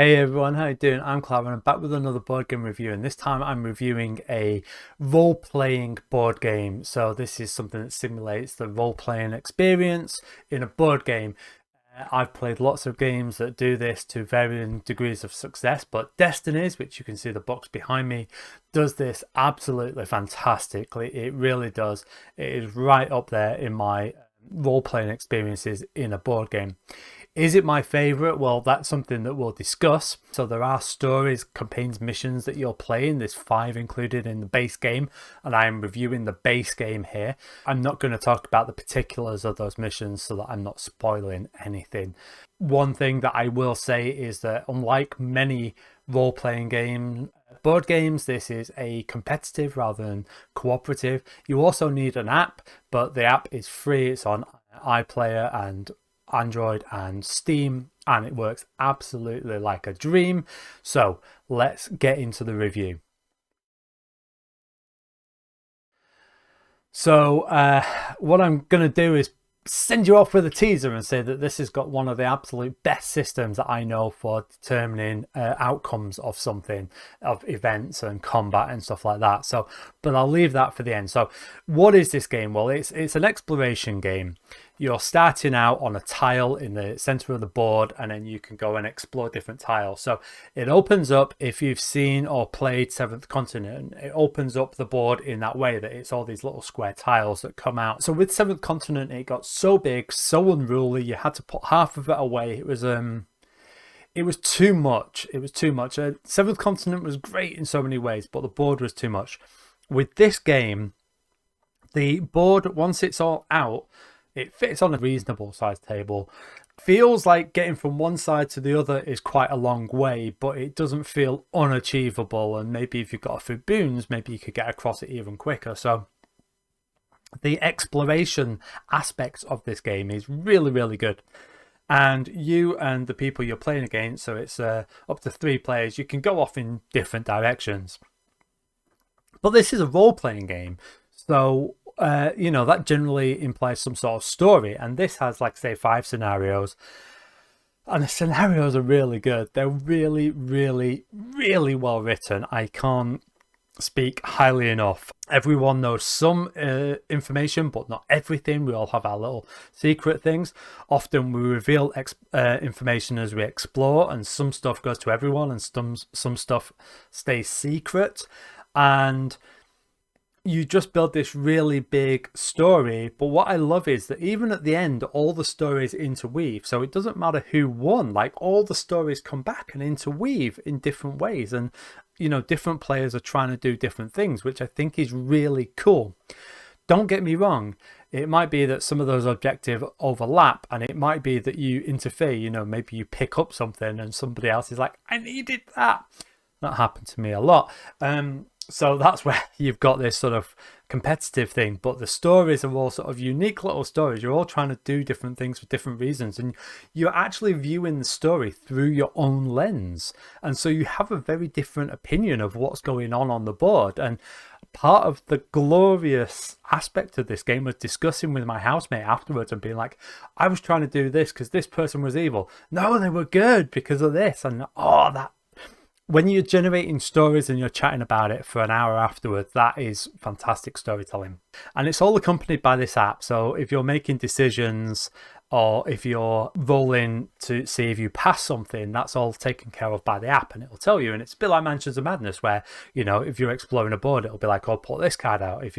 Hey everyone, how you doing? I'm Clara and I'm back with another board game review, and this time I'm reviewing a role-playing board game. So this is something that simulates the role-playing experience in a board game. I've played lots of games that do this to varying degrees of success, but Destinies, which you can see the box behind me, does this absolutely fantastically. It really does. It is right up there in my role-playing experiences in a board game. Is it my favorite? Well, that's something that we'll discuss. So there are stories, campaigns, missions that you're playing. There's 5 included in the base game, and I am reviewing the base game here. I'm not going to talk about the particulars of those missions so that I'm not spoiling anything. One thing that I will say is that unlike many role-playing board games, this is a competitive rather than cooperative. You also need an app, but the app is free. It's on iPlayer and Android and Steam, and it works absolutely like a dream. So let's get into the review. So what I'm going to do is send you off with a teaser and say that this has got one of the absolute best systems that I know for determining outcomes of something, of events and combat and stuff like that. So, but I'll leave that for the end. So what is this game? Well, it's an exploration game. You're starting out on a tile in the center of the board, and then you can go and explore different tiles. So it opens up, if you've seen or played Seventh Continent, it opens up the board in that way that it's all these little square tiles that come out. So with Seventh Continent, it got so big, so unruly, you had to put half of it away. It was too much. It was too much. Seventh Continent was great in so many ways, but the board was too much. With this game, the board, once it's all out, it fits on a reasonable sized table. Feels like getting from one side to the other is quite a long way, but it doesn't feel unachievable. And maybe if you've got a few boons, maybe you could get across it even quicker. So the exploration aspect of this game is really, really good. And you and the people you're playing against, so it's up to 3 players, you can go off in different directions. But this is a role-playing game, so that generally implies some sort of story, and this has, like, say, 5 scenarios, and the scenarios are really good. They're really, really, really well written. I can't speak highly enough. Everyone knows some information, but not everything. We all have our little secret things. Often we reveal information as we explore, and some stuff goes to everyone and some stuff stays secret. And you just build this really big story. But what I love is that even at the end, all the stories interweave. So it doesn't matter who won, like, all the stories come back and interweave in different ways. And, different players are trying to do different things, which I think is really cool. Don't get me wrong. It might be that some of those objectives overlap, and it might be that you interfere, maybe you pick up something and somebody else is like, I needed that. That happened to me a lot. So that's where you've got this sort of competitive thing, but the stories are all sort of unique little stories. You're all trying to do different things for different reasons, and you're actually viewing the story through your own lens. And so you have a very different opinion of what's going on the board. And part of the glorious aspect of this game was discussing with my housemate afterwards and being like, I was trying to do this because this person was evil. No, they were good because of this. And that, when you're generating stories and you're chatting about it for an hour afterwards, that is fantastic storytelling. And it's all accompanied by this app. So if you're making decisions or if you're rolling to see if you pass something, that's all taken care of by the app, and it'll tell you. And it's a bit like Mansions of Madness, where, if you're exploring a board, it'll be like, oh, pull this card out. If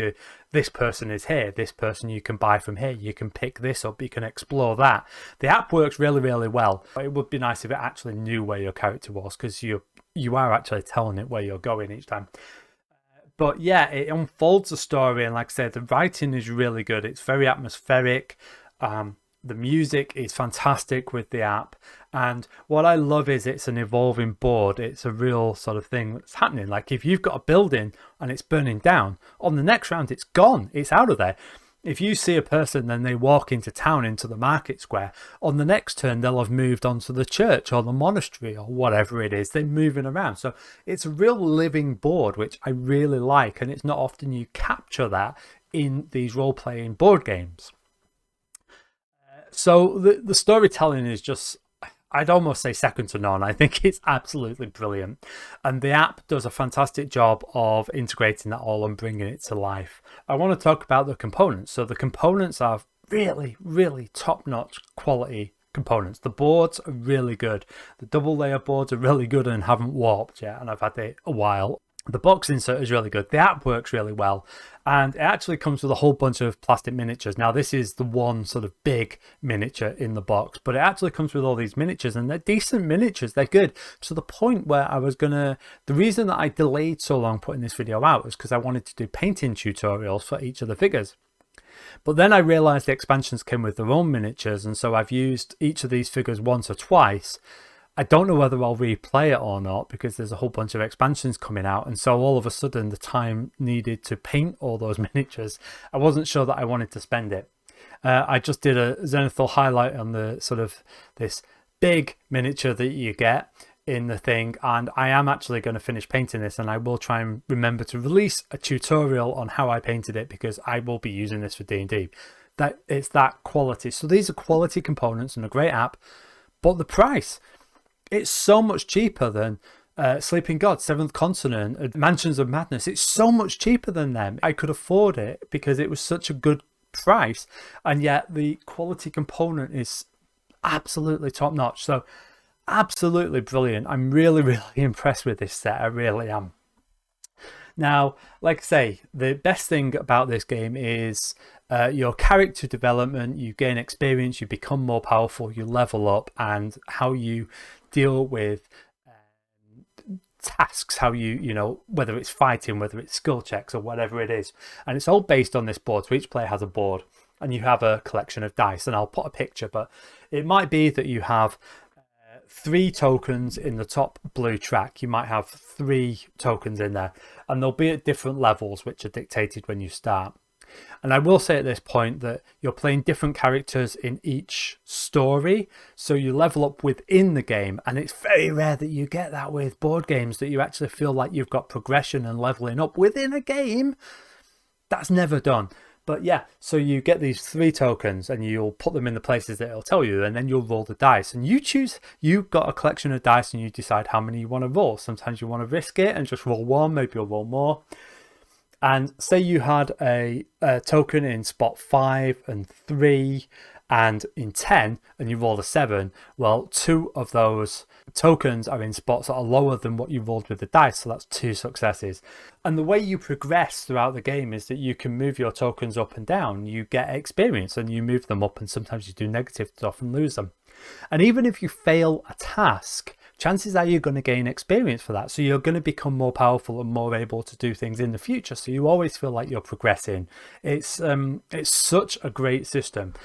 this person is here, this person you can buy from here, you can pick this up, you can explore that. The app works really, really well. It would be nice if it actually knew where your character was, because you are actually telling it where you're going each time. But yeah, it unfolds the story, and like I said, the writing is really good. It's very atmospheric. The music is fantastic with the app, and what I love is it's an evolving board. It's a real sort of thing that's happening. Like, if you've got a building and it's burning down, on the next round it's gone, it's out of there. If you see a person, then they walk into town, into the market square, on the next turn they'll have moved on to the church or the monastery or whatever it is. They're moving around. So it's a real living board, which I really like, and it's not often you capture that in these role-playing board games. So the storytelling is just I'd almost say second to none. I think it's absolutely brilliant. And the app does a fantastic job of integrating that all and bringing it to life. I want to talk about the components. So the components are really, really top-notch quality components. The boards are really good. The double layer boards are really good and haven't warped yet, and I've had it a while. The box insert is really good. The app works really well, and it actually comes with a whole bunch of plastic miniatures. Now, this is the one sort of big miniature in the box, but it actually comes with all these miniatures, and they're decent miniatures. They're good. To the point where I was the reason that I delayed so long putting this video out was because I wanted to do painting tutorials for each of the figures. But then I realized the expansions came with their own miniatures, and so I've used each of these figures once or twice. I don't know whether I'll replay it or not because there's a whole bunch of expansions coming out, and so all of a sudden the time needed to paint all those miniatures, I wasn't sure that I wanted to spend it. I just did a Zenithal highlight on the sort of this big miniature that you get in the thing, and I am actually going to finish painting this, and I will try and remember to release a tutorial on how I painted it because I will be using this for D&D. That it's that quality. So these are quality components and a great app, but the price, it's so much cheaper than Sleeping God, Seventh Continent, Mansions of Madness. It's so much cheaper than them. I could afford it because it was such a good price, and yet the quality component is absolutely top notch. So absolutely brilliant. I'm really, really impressed with this set. I really am. Now, like I say, the best thing about this game is your character development. You gain experience, you become more powerful, you level up, and how you deal with tasks, how you know, whether it's fighting, whether it's skill checks or whatever it is. And it's all based on this board. So each player has a board and you have a collection of dice, and I'll put a picture, but it might be that you have 3 tokens in the top blue track. You might have 3 tokens in there, and they'll be at different levels, which are dictated when you start. And I will say at this point that you're playing different characters in each story, so you level up within the game, and it's very rare that you get that with board games, that you actually feel like you've got progression and leveling up within a game. That's never done. But yeah, so you get these 3 tokens and you'll put them in the places that it'll tell you, and then you'll roll the dice, and you choose, you've got a collection of dice and you decide how many you want to roll. Sometimes you want to risk it and just roll 1, maybe you'll roll more. And say you had a token in spot 5 and 3 and in 10, and you roll a 7, well, 2 of those tokens are in spots that are lower than what you rolled with the dice, so that's 2 successes. And the way you progress throughout the game is that you can move your tokens up and down. You get experience and you move them up, and sometimes you do negative stuff and lose them. And even if you fail a task, chances are you're going to gain experience for that. So you're going to become more powerful and more able to do things in the future. So you always feel like you're progressing. It's such a great system.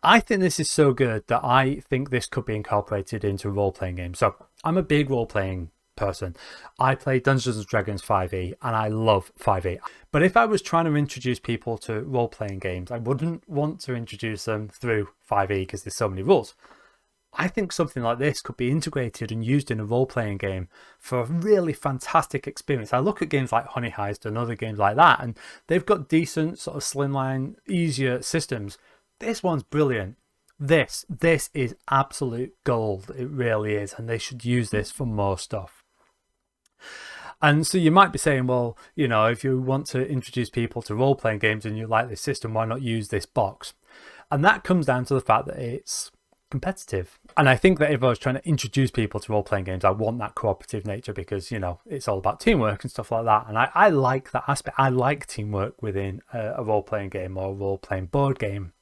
I think this is so good that I think this could be incorporated into role-playing games. So I'm a big role-playing person. I play Dungeons and Dragons 5e, and I love 5e. But if I was trying to introduce people to role-playing games, I wouldn't want to introduce them through 5e because there's so many rules. I think something like this could be integrated and used in a role-playing game for a really fantastic experience. I look at games like Honey Heist and other games like that, and they've got decent sort of slimline, easier systems. This one's brilliant. This is absolute gold. It really is, and they should use this for more stuff. And so you might be saying, well, you know, if you want to introduce people to role-playing games and you like this system, why not use this box? And that comes down to the fact that it's competitive. And I think that if I was trying to introduce people to role-playing games, I want that cooperative nature because, you know, it's all about teamwork and stuff like that. And I like that aspect. I like teamwork within a role-playing game or a role-playing board game.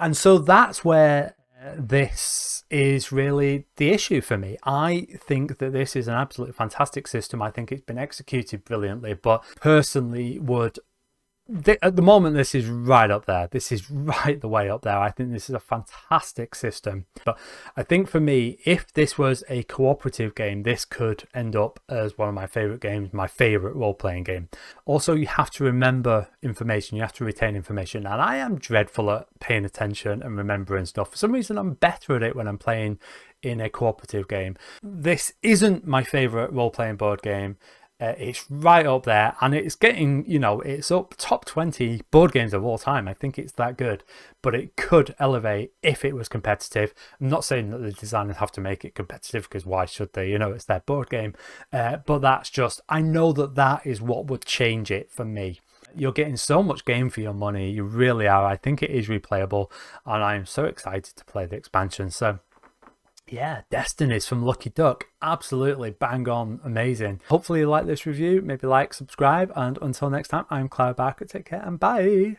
And so that's where this is really the issue for me. I think that this is an absolutely fantastic system. I think it's been executed brilliantly, but personally would... At the moment, this is right up there. This is right the way up there. I think this is a fantastic system. But I think for me, if this was a cooperative game, this could end up as one of my favorite games, my favorite role-playing game. Also, you have to remember information. You have to retain information. And I am dreadful at paying attention and remembering stuff. For some reason, I'm better at it when I'm playing in a cooperative game. This isn't my favorite role-playing board game. It's right up there, and it's getting, you know, it's up top 20 board games of all time. I think it's that good, but it could elevate if it was competitive. I'm not saying that the designers have to make it competitive, because why should they? You know, it's their board game. But that's just, I know that that is what would change it for me. You're getting so much game for your money. You really are. I think it is replayable, and I'm so excited to play the expansion. So yeah, Destinies from Lucky Duck. Absolutely bang on, amazing. Hopefully you like this review. Maybe like, subscribe, and until next time, I'm Clara Barker. Take care and bye.